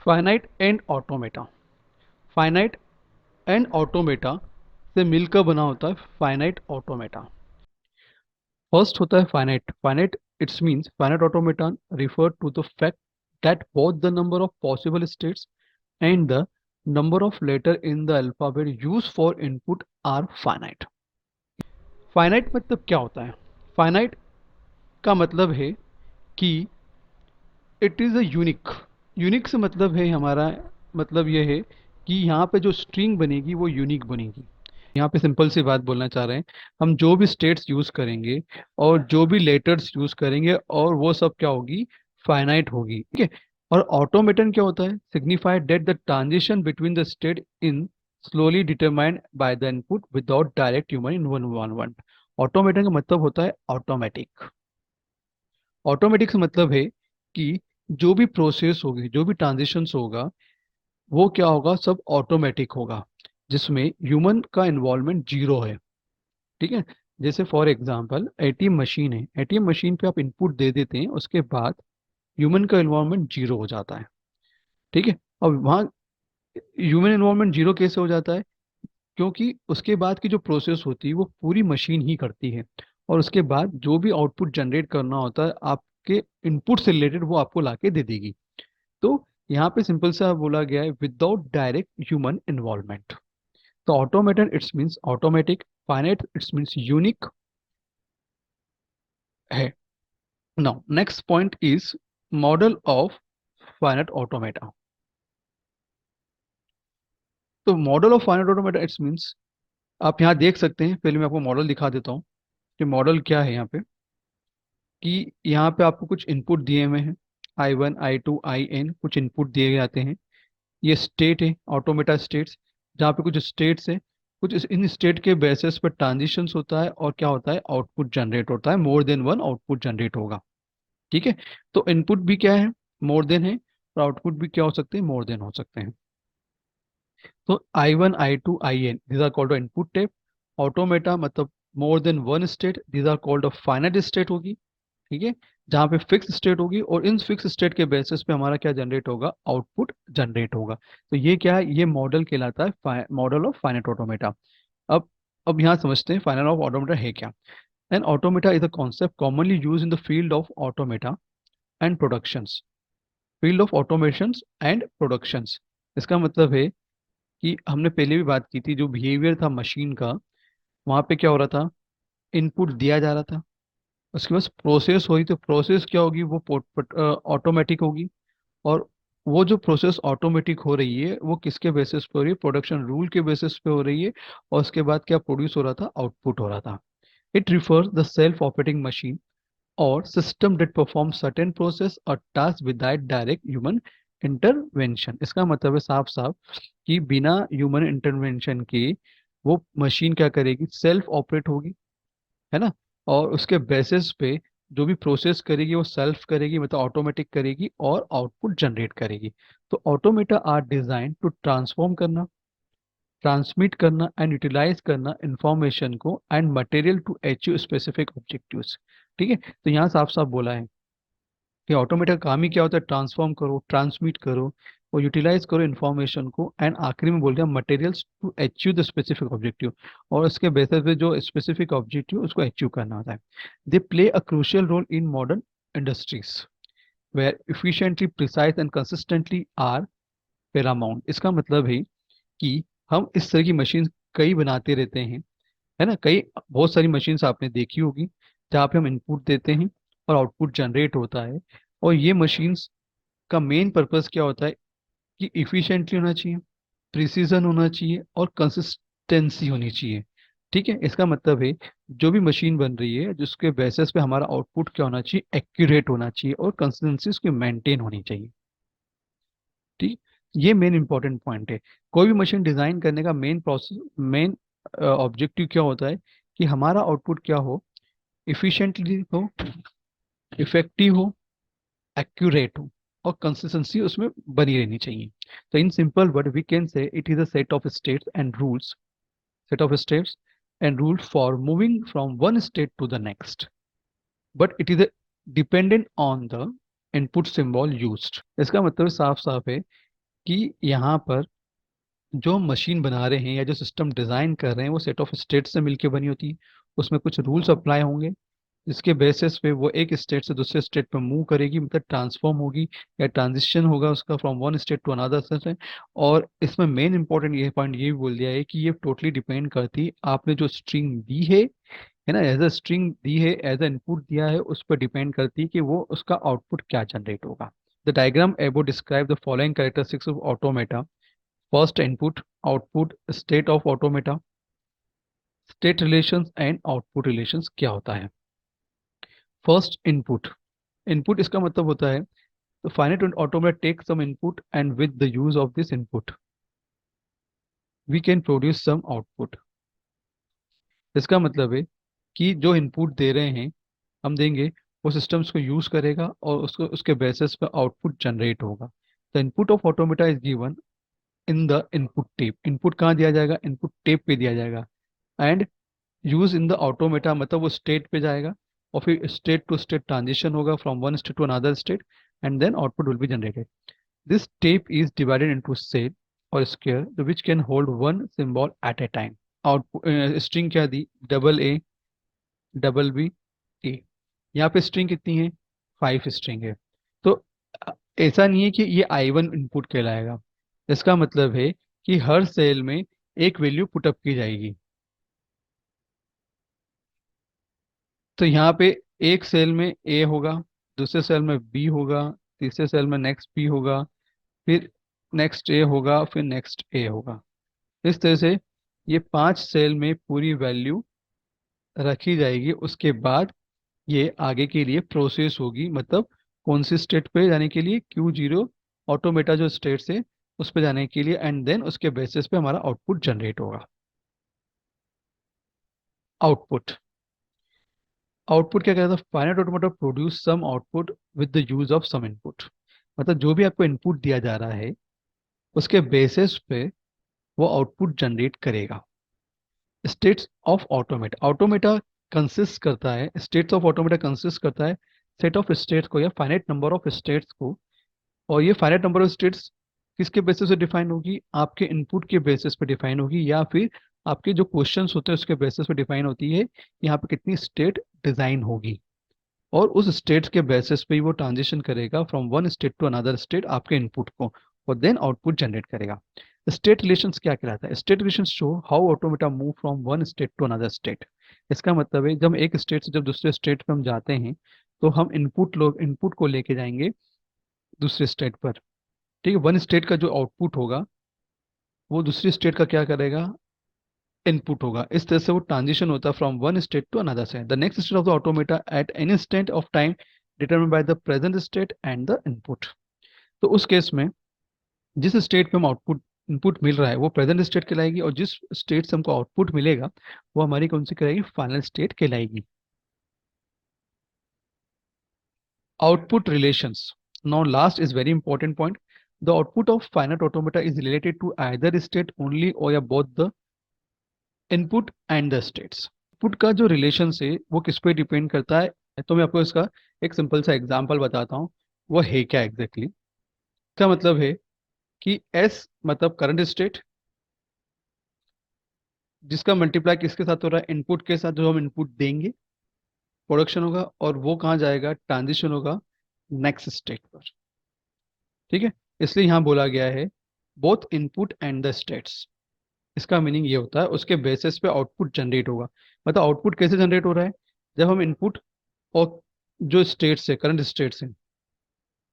Finite and automata. Finite and automata से मिलकर बना होता है फाइनाइट ऑटोमेटा। फर्स्ट होता है finite. Finite it's means finite automata refer to the fact that both the number of possible states and the number of letter in the alphabet used for input are finite। Finite मतलब क्या होता है? Finite का मतलब है कि it is a unique. Unique से मतलब है हमारा, मतलब ये है कि यहाँ पे जो स्ट्रिंग बनेगी वो यूनिक बनेगी। यहाँ पे सिंपल सी बात बोलना चाह रहे हैं, हम जो भी स्टेट्स यूज़ करेंगे और जो भी लेटर्स यूज़ करेंगे और वो सब क्या होगी, फाइनाइट होगी। ठीक है। और ऑटोमेटन क्या होता है? Signified that the transition between the state in slowly determined by the input without direct human one. Automaton का मतलब होता है ऑटोमेटिक। ऑटोमेटिक से मतलब है कि जो भी प्रोसेस होगी, जो भी ट्रांजिशंस होगा, वो क्या होगा, सब ऑटोमेटिक होगा, जिसमें ह्यूमन का इन्वॉल्वमेंट जीरो है। ठीक है। जैसे फॉर एग्जांपल एटीएम मशीन है, एटीएम मशीन पे आप इनपुट दे देते हैं, उसके बाद ह्यूमन का इन्वॉल्वमेंट जीरो हो जाता है। ठीक है। अब वहाँ ह्यूमन इन्वॉल्वमेंट जीरो कैसे हो जाता है? क्योंकि उसके बाद की जो प्रोसेस होती है वो पूरी मशीन ही करती है, और उसके बाद जो भी आउटपुट जनरेट करना होता है आपके इनपुट से रिलेटेड, वो आपको लाके दे देगी। तो यहाँ पे सिंपल सा बोला गया है विदाउट डायरेक्ट ह्यूमन इन्वॉल्वमेंट। तो automaton it's means automatic, finite it's means unique है। Now next point is model of finite automata. तो model of finite automata it's means, आप यहाँ देख सकते हैं, पहले मैं आपको मॉडल दिखा देता हूँ कि मॉडल क्या है यहाँ पे। कि यहाँ पे आपको कुछ इनपुट दिए हुए हैं, I1 I2 IN, कुछ इनपुट दिए जाते हैं। ये स्टेट है, ऑटोमेटा स्टेट्स, जहाँ पे कुछ स्टेट्स है, इन स्टेट के बेसिस पर ट्रांजिशंस होता है और क्या होता है, आउटपुट जनरेट होता है, मोर देन वन आउटपुट जनरेट होगा। ठीक है। तो इनपुट भी क्या है, मोर देन है, और आउटपुट भी क्या हो सकते हैं, मोर देन हो सकते हैं। तो I1 I2 IN these are called input type. Automata मतलब more than one state, these are called finite state होगी। ठीक है। जहाँ पे फिक्स स्टेट होगी, और इन फिक्स स्टेट के बेसिस पे हमारा क्या जनरेट होगा, आउटपुट जनरेट होगा। तो ये क्या है, ये मॉडल कहलाता है मॉडल ऑफ फाइनाइट ऑटोमेटा। अब अब यहाँ समझते हैं फाइनाइट ऑफ ऑटोमेटा है क्या। An automata is a concept commonly use in the field of automata and productions. Field of automations and productions, इसका मतलब है कि हमने पहले भी बात की थी, जो बिहेवियर था मशीन का, वहाँ पे क्या हो रहा था, इनपुट दिया जा रहा था, उसके बाद प्रोसेस हुई, तो प्रोसेस क्या होगी, वो ऑटोमेटिक होगी। और वो जो प्रोसेस ऑटोमेटिक हो रही है वो किसके बेसिस पे हो रही है, प्रोडक्शन रूल के बेसिस पे हो रही है। और उसके बाद क्या प्रोड्यूस हो रहा था, आउटपुट हो रहा था। It refers the self operating machine और system that perform certain process और task without direct human intervention. इसका मतलब है साफ साफ कि बिना ह्यूमन इंटरवेंशन के वो मशीन क्या करेगी, सेल्फ ऑपरेट होगी, है ना। और उसके बेसिस पे जो भी प्रोसेस करेगी वो सेल्फ करेगी, मतलब ऑटोमेटिक करेगी, और आउटपुट जनरेट करेगी। तो automata are design to transform करना, ट्रांसमिट करना एंड यूटिलाइज करना इंफॉर्मेशन को and material to achieve specific objectives. ठीक है। तो यहाँ साफ साफ बोला है कि ऑटोमेटा का काम ही क्या होता है, ट्रांसफॉर्म करो, ट्रांसमिट करो और यूटिलाइज करो इन्फॉर्मेशन को, एंड आखिरी में बोल रहे हैं materials to achieve the specific objective, और उसके बेसिस पे जो स्पेसिफिक ऑब्जेक्टिव उसको अचीव करना होता है। They play a crucial role in modern industries where efficiently precise and consistently are paramount। इसका मतलब है कि हम इस तरह की मशीन कई बनाते रहते हैं, है ना। कई बहुत सारी मशीन्स आपने देखी होगी जहाँ पे हम इनपुट देते हैं और आउटपुट जनरेट होता है। और ये मशीन्स का मेन पर्पस क्या होता है कि इफिशिएंटली होना चाहिए, प्रिसीजन होना चाहिए और कंसिस्टेंसी होनी चाहिए। ठीक है। इसका मतलब है जो भी मशीन बन रही है जिसके बेसिस पे हमारा आउटपुट क्या होना चाहिए, एक्यूरेट होना चाहिए, और कंसिस्टेंसी उसकी मेंटेन होनी चाहिए। ठीक। ये मेन इंपॉर्टेंट पॉइंट है। कोई भी मशीन डिजाइन करने का मेन प्रोसेस, मेन ऑब्जेक्टिव क्या होता है कि हमारा आउटपुट क्या हो, इफिशिएंटली हो, इफेक्टिव हो, एक्यूरेट हो, और कंसिस्टेंसी उसमें बनी रहनी चाहिए। तो in simple word we can say it is a set of states and rules, set of steps and rules for moving from one state to the next, but it is a dependent on the input symbol used। इसका मतलब साफ साफ है कि यहाँ पर जो हम मशीन बना रहे हैं या जो सिस्टम डिजाइन कर रहे हैं वो सेट ऑफ स्टेट से मिलके बनी होती है। उसमें कुछ रूल्स अप्लाई होंगे जिसके बेसिस पे वो एक स्टेट से दूसरे स्टेट पे मूव करेगी, मतलब ट्रांसफॉर्म होगी या ट्रांजिशन होगा उसका from one state to another state. और इसमें मेन इंपॉर्टेंट ये पॉइंट ये भी बोल दिया है कि ये टोटली डिपेंड करती है आपने जो स्ट्रिंग दी है ना, एज अ स्ट्रिंग दी है, एज अ इनपुट दिया है, उस पर डिपेंड करती है कि वो उसका आउटपुट क्या जनरेट होगा। द डायग्राम एबो describe the following characteristics of automata. First, input output state of automata. State relations and output relations क्या होता है? First, input. इनपुट इसका मतलब होता है the finite automata takes some input and with the use of this input we can produce some output। इसका मतलब है कि जो इनपुट दे रहे हैं हम देंगे, वो सिस्टम्स को यूज करेगा और उसको उसके बेसिस पे आउटपुट जनरेट होगा। The input of automata is given in the input tape. Input कहाँ दिया जाएगा? इनपुट टेप पे दिया जाएगा। And use in the automata मतलब वो स्टेट पे जाएगा और फिर स्टेट टू स्टेट ट्रांजिशन होगा from one state to another state and then output will be generated. This tape is divided into cell or square which can hold one symbol at a time। Output string क्या दी? Double A, double B, ए। यहाँ पे string कितनी है? 5 string है। तो अ, ऐसा नहीं है कि ये I1 इनपुट कहलाएगा। इसका मतलब है कि हर सेल में एक वैल्यू पुटअप की जाएगी। तो यहाँ पे एक सेल में ए होगा, दूसरे सेल में बी होगा, तीसरे सेल में नेक्स्ट बी होगा, फिर नेक्स्ट ए होगा, फिर नेक्स्ट ए होगा। इस तरह से ये 5 सेल में पूरी वैल्यू रखी जाएगी। उसके बाद ये आगे के लिए प्रोसेस होगी, मतलब कौन सी स्टेट पे जाने के लिए? Q0 ऑटोमेटा जो स्टेट से उस पे जाने के लिए, एंड देन उसके बेसिस पे हमारा आउटपुट जनरेट होगा। आउटपुट। आउटपुट क्या कहता है? Finite automata produce some output with the use of some input. मतलब जो भी आपको इनपुट दिया जा रहा है उसके बेसिस पे वो आउटपुट जनरेट करेगा। States of automata. Automata consist करता है, स्टेट्स ऑफ ऑटोमेटा कंसिस्ट करता है सेट ऑफ स्टेट्स को या फाइनाइट नंबर ऑफ स्टेट्स को। और ये फाइनाइट नंबर ऑफ स्टेट्स किसके बेसिस पे डिफाइन होगी? आपके इनपुट के बेसिस पे डिफाइन होगी या फिर आपके जो क्वेश्चंस होते हैं उसके बेसिस पे डिफाइन होती है। यहाँ पे कितनी स्टेट डिजाइन होगी और उस स्टेट्स के बेसिस पे ही वो ट्रांजिशन करेगा from one state to another state आपके इनपुट को, और देन आउटपुट जनरेट करेगा। स्टेट रिलेशंस क्या कहलाता है? State relations show how automata move from one state to another state. इसका मतलब है जब एक स्टेट से जब दूसरे स्टेट पे हम जाते हैं तो हम इनपुट को लेके जाएंगे दूसरे स्टेट पर। ठीक है, वन स्टेट का जो आउटपुट होगा वो दूसरी स्टेट का क्या करेगा? इनपुट होगा। इस तरह से वो ट्रांजिशन होता है from one state to another state. The next state of the automata at any instant of time determined by the present state and the input. तो उस केस में जिस स्टेट पे हम आउटपुट इनपुट मिल रहा है वो प्रेजेंट स्टेट कहलाएगी, और जिस स्टेट से हमको आउटपुट मिलेगा वो हमारी कौन सी कहलाएगी? फाइनल स्टेट कहलाएगी। Output relations. Now last is very important point. The output of finite automata is related to either state only और या both the input and the states. Input का जो रिलेशन है वो किस पे डिपेंड करता है? तो मैं आपको इसका एक सिंपल सा एग्जांपल बताता हूँ। वो है क्या एग्जैक्टली? इसका मतलब है कि एस मतलब करंट स्टेट, जिसका मल्टीप्लाई किसके साथ हो रहा है? इनपुट के साथ। जो हम इनपुट देंगे प्रोडक्शन होगा और वो कहाँ जाएगा? ट्रांजिशन होगा नेक्स्ट स्टेट पर। ठीक है, इसलिए यहाँ बोला गया है both input and the states. इसका मीनिंग ये होता है उसके बेसिस पे आउटपुट जनरेट होगा। मतलब आउटपुट कैसे जनरेट हो रहा है? जब हम इनपुट और जो स्टेट्स है, करंट स्टेट्स हैं,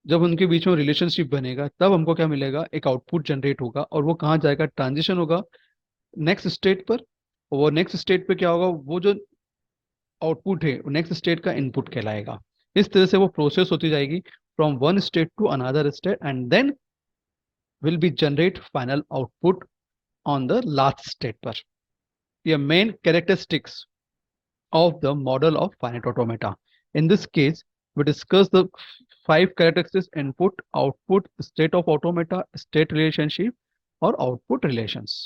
जब उनके बीच में रिलेशनशिप बनेगा तब हमको क्या मिलेगा? एक आउटपुट जनरेट होगा और वो कहाँ जाएगा? ट्रांजिशन होगा नेक्स्ट स्टेट पर। और वो नेक्स्ट स्टेट पे क्या होगा? वो जो आउटपुट है नेक्स्ट स्टेट का इनपुट कहलाएगा। इस तरह से वो प्रोसेस होती जाएगी from one state to another state and then will be generate final output on the last state पर। ये main characteristics of the model of finite automata। In this case, we discuss the 5 characteristics: input, output, state of automata, state relationship, or output relations।